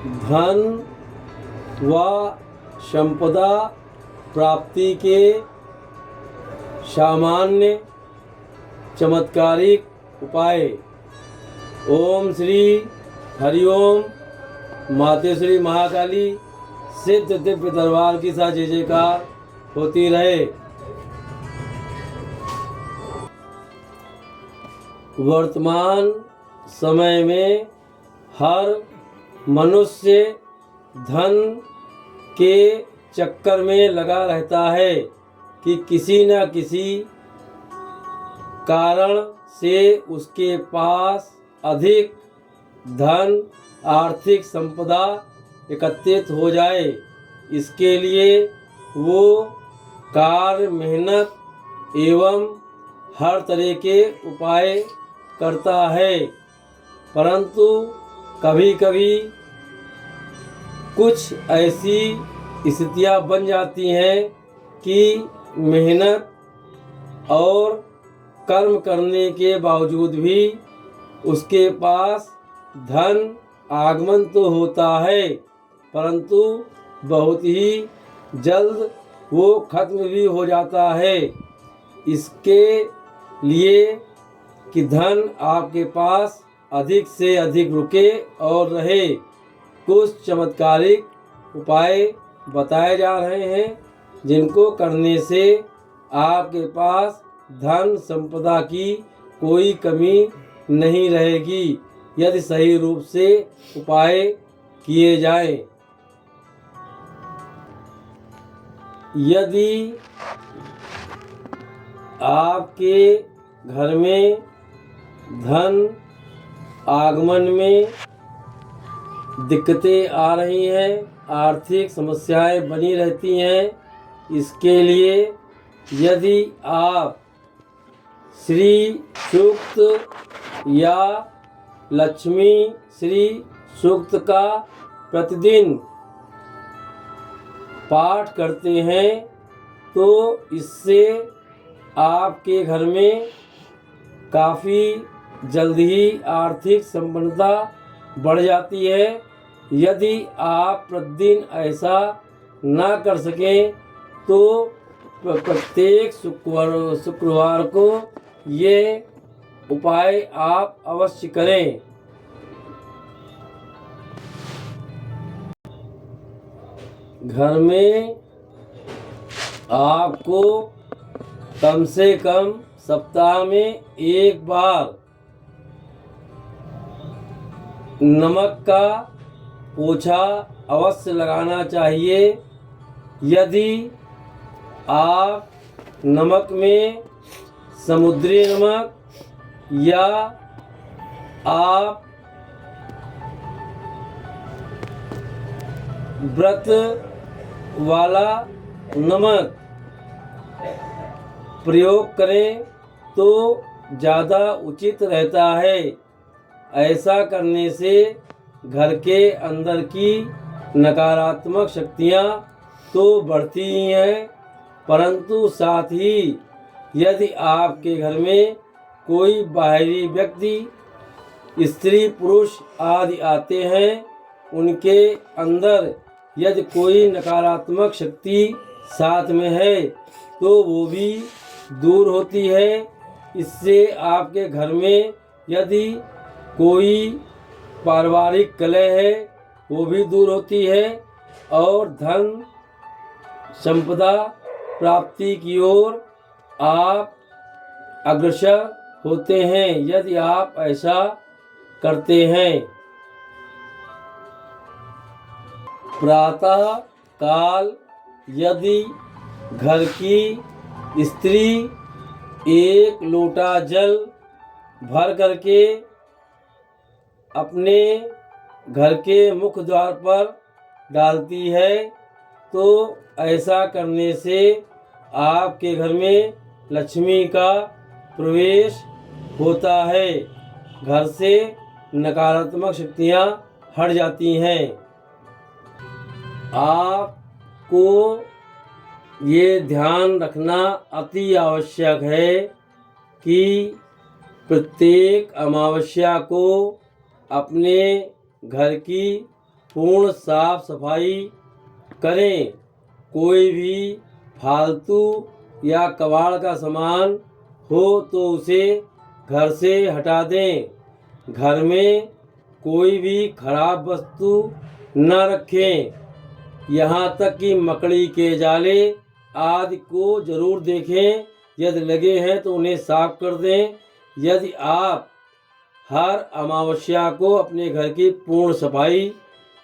धन व संपदा प्राप्ति के सामान्य चमत्कारिक उपाय। ओम श्री हरिओम। मातेश्वरी महाकाली सिद्ध दिव्य दरबार की साथ जय जयकार होती रहे। वर्तमान समय में हर मनुष्य धन के चक्कर में लगा रहता है कि किसी न किसी कारण से उसके पास अधिक धन आर्थिक संपदा एकत्रित हो जाए। इसके लिए वो कार्य मेहनत एवं हर तरह के उपाय करता है, परंतु कभी कभी कुछ ऐसी स्थितियां बन जाती हैं कि मेहनत और कर्म करने के बावजूद भी उसके पास धन आगमन तो होता है, परंतु बहुत ही जल्द वो खत्म भी हो जाता है। इसके लिए कि धन आपके पास अधिक से अधिक रुके और रहे, कुछ चमत्कारिक उपाय बताए जा रहे हैं, जिनको करने से आपके पास धन संपदा की कोई कमी नहीं रहेगी, यदि सही रूप से उपाय किए जाएं। यदि आपके घर में धन आगमन में दिक्कतें आ रही हैं, आर्थिक समस्याएं बनी रहती हैं, इसके लिए यदि आप श्री सूक्त या लक्ष्मी श्री सूक्त का प्रतिदिन पाठ करते हैं तो इससे आपके घर में काफ़ी जल्द ही आर्थिक संपन्नता बढ़ जाती है। यदि आप प्रतिदिन ऐसा ना कर सकें तो प्रत्येक शुक्रवार को ये उपाय आप अवश्य करें। घर में आपको कम से कम सप्ताह में एक बार नमक का पोछा अवश्य लगाना चाहिए। यदि आप नमक में समुद्री नमक या आप व्रत वाला नमक प्रयोग करें तो ज़्यादा उचित रहता है। ऐसा करने से घर के अंदर की नकारात्मक शक्तियाँ तो बढ़ती ही हैं, परंतु साथ ही यदि आपके घर में कोई बाहरी व्यक्ति स्त्री पुरुष आदि आते हैं, उनके अंदर यदि कोई नकारात्मक शक्ति साथ में है तो वो भी दूर होती है। इससे आपके घर में यदि कोई पारिवारिक कलह है वो भी दूर होती है और धन संपदा प्राप्ति की ओर आप अग्रसर होते हैं, यदि आप ऐसा करते हैं। प्रातः काल यदि घर की स्त्री एक लोटा जल भर करके अपने घर के मुख्य द्वार पर डालती है तो ऐसा करने से आपके घर में लक्ष्मी का प्रवेश होता है, घर से नकारात्मक शक्तियाँ हट जाती हैं। आपको ये ध्यान रखना अति आवश्यक है कि प्रत्येक अमावस्या को अपने घर की पूर्ण साफ सफाई करें। कोई भी फालतू या कबाड़ का सामान हो तो उसे घर से हटा दें। घर में कोई भी खराब वस्तु न रखें। यहाँ तक कि मकड़ी के जाले आदि को जरूर देखें। यदि लगे हैं तो उन्हें साफ कर दें। यदि आप हर अमावस्या को अपने घर की पूर्ण सफाई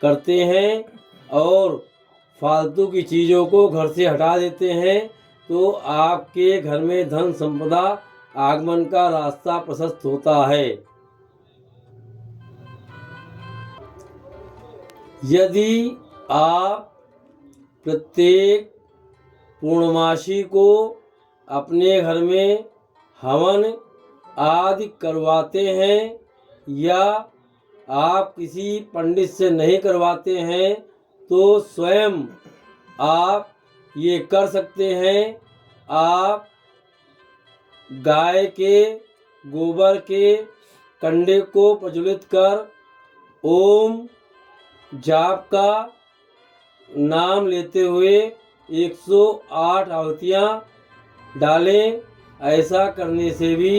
करते हैं और फालतू की चीज़ों को घर से हटा देते हैं तो आपके घर में धन संपदा आगमन का रास्ता प्रशस्त होता है। यदि आप प्रत्येक पूर्णमासी को अपने घर में हवन आदि करवाते हैं या आप किसी पंडित से नहीं करवाते हैं तो स्वयं आप ये कर सकते हैं। आप गाय के गोबर के कंडे को प्रज्वलित कर ओम जाप का नाम लेते हुए 108 आहुतियाँ डालें। ऐसा करने से भी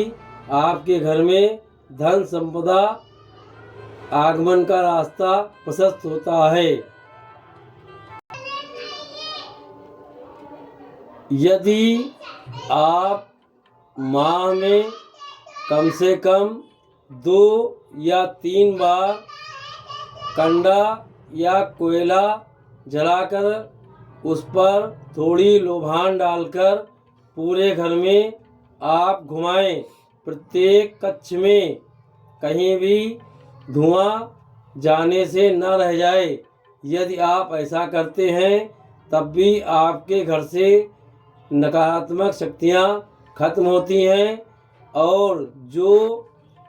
आपके घर में धन संपदा आगमन का रास्ता प्रशस्त होता है। यदि आप माह में कम से कम 2 या 3 बार कंडा या कोयला जलाकर उस पर थोड़ी लोबान डालकर पूरे घर में आप घुमाएं। प्रत्येक कक्ष में कहीं भी धुआं जाने से न रह जाए। यदि आप ऐसा करते हैं तब भी आपके घर से नकारात्मक शक्तियाँ खत्म होती हैं और जो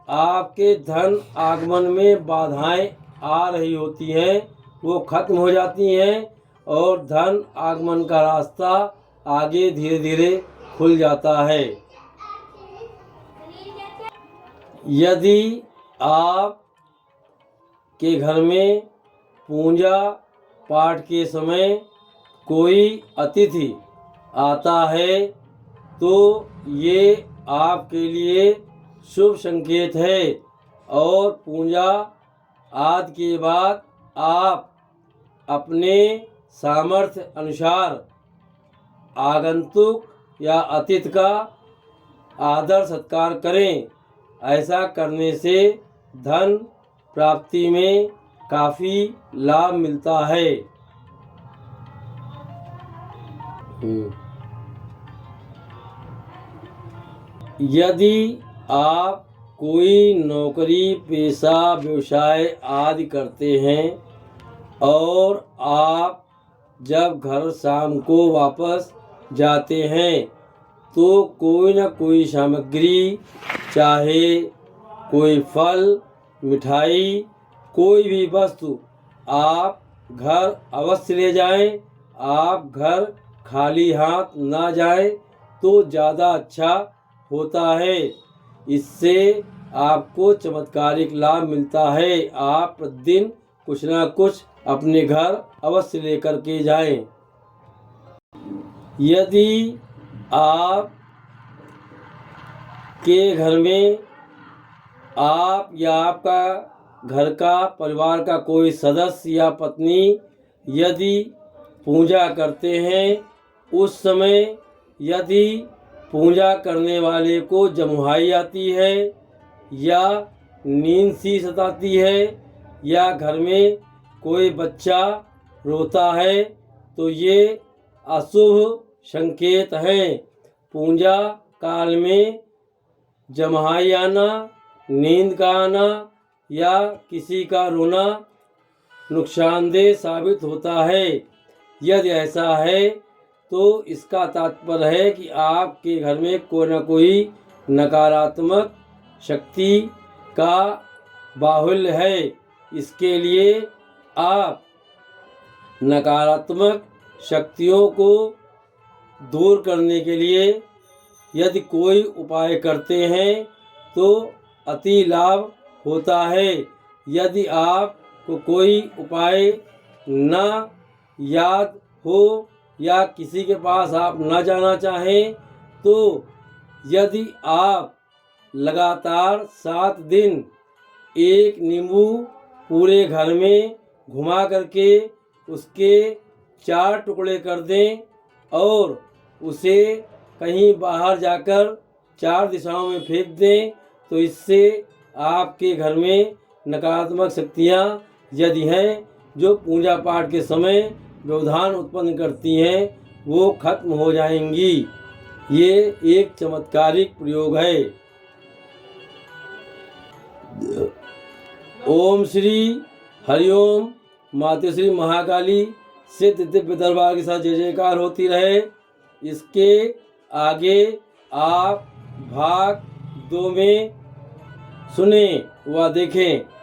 आपके धन आगमन में बाधाएं आ रही होती हैं वो खत्म हो जाती हैं और धन आगमन का रास्ता आगे धीरे धीरे खुल जाता है। यदि आप के घर में पूजा पाठ के समय कोई अतिथि आता है तो ये आपके लिए शुभ संकेत है और पूजा आदि के बाद आप अपने सामर्थ्य अनुसार आगंतुक या अतिथि का आदर सत्कार करें। ऐसा करने से धन प्राप्ति में काफ़ी लाभ मिलता है। यदि आप कोई नौकरी पेशा व्यवसाय आदि करते हैं और आप जब घर शाम को वापस जाते हैं तो कोई न कोई सामग्री, चाहे कोई फल, मिठाई, कोई भी वस्तु आप घर अवश्य ले जाएं। आप घर खाली हाथ ना जाएं तो ज़्यादा अच्छा होता है। इससे आपको चमत्कारिक लाभ मिलता है। आप प्रतिदिन कुछ ना कुछ अपने घर अवश्य लेकर के जाएं। यदि आप के घर में आप या आपका घर का परिवार का कोई सदस्य या पत्नी यदि पूजा करते हैं उस समय यदि पूजा करने वाले को जमुहाई आती है या नींद सी सताती है या घर में कोई बच्चा रोता है तो ये अशुभ संकेत हैं। पूजा काल में जमुहाई आना, नींद का आना या किसी का रोना नुकसानदेह साबित होता है। यदि ऐसा है तो इसका तात्पर्य है कि आपके घर में कोई न कोई नकारात्मक शक्ति का बाहुल्य है। इसके लिए आप नकारात्मक शक्तियों को दूर करने के लिए यदि कोई उपाय करते हैं तो अति लाभ होता है। यदि आप को कोई उपाय न याद हो या किसी के पास आप न जाना चाहें, तो यदि आप लगातार 7 दिन एक नींबू पूरे घर में घुमा करके उसके 4 टुकड़े कर दें और उसे कहीं बाहर जाकर 4 दिशाओं में फेंक दें, तो इससे आपके घर में नकारात्मक शक्तियाँ यदि हैं जो पूजा पाठ के समय व्यवधान उत्पन्न करती हैं, वो खत्म हो जाएंगी। ये एक चमत्कारिक प्रयोग है। ओम श्री हरिओम। माता श्री महाकाली से दिव्य दरबार के साथ जय जयकार होती रहे। इसके आगे आप भाग 2 में सुने व देखें।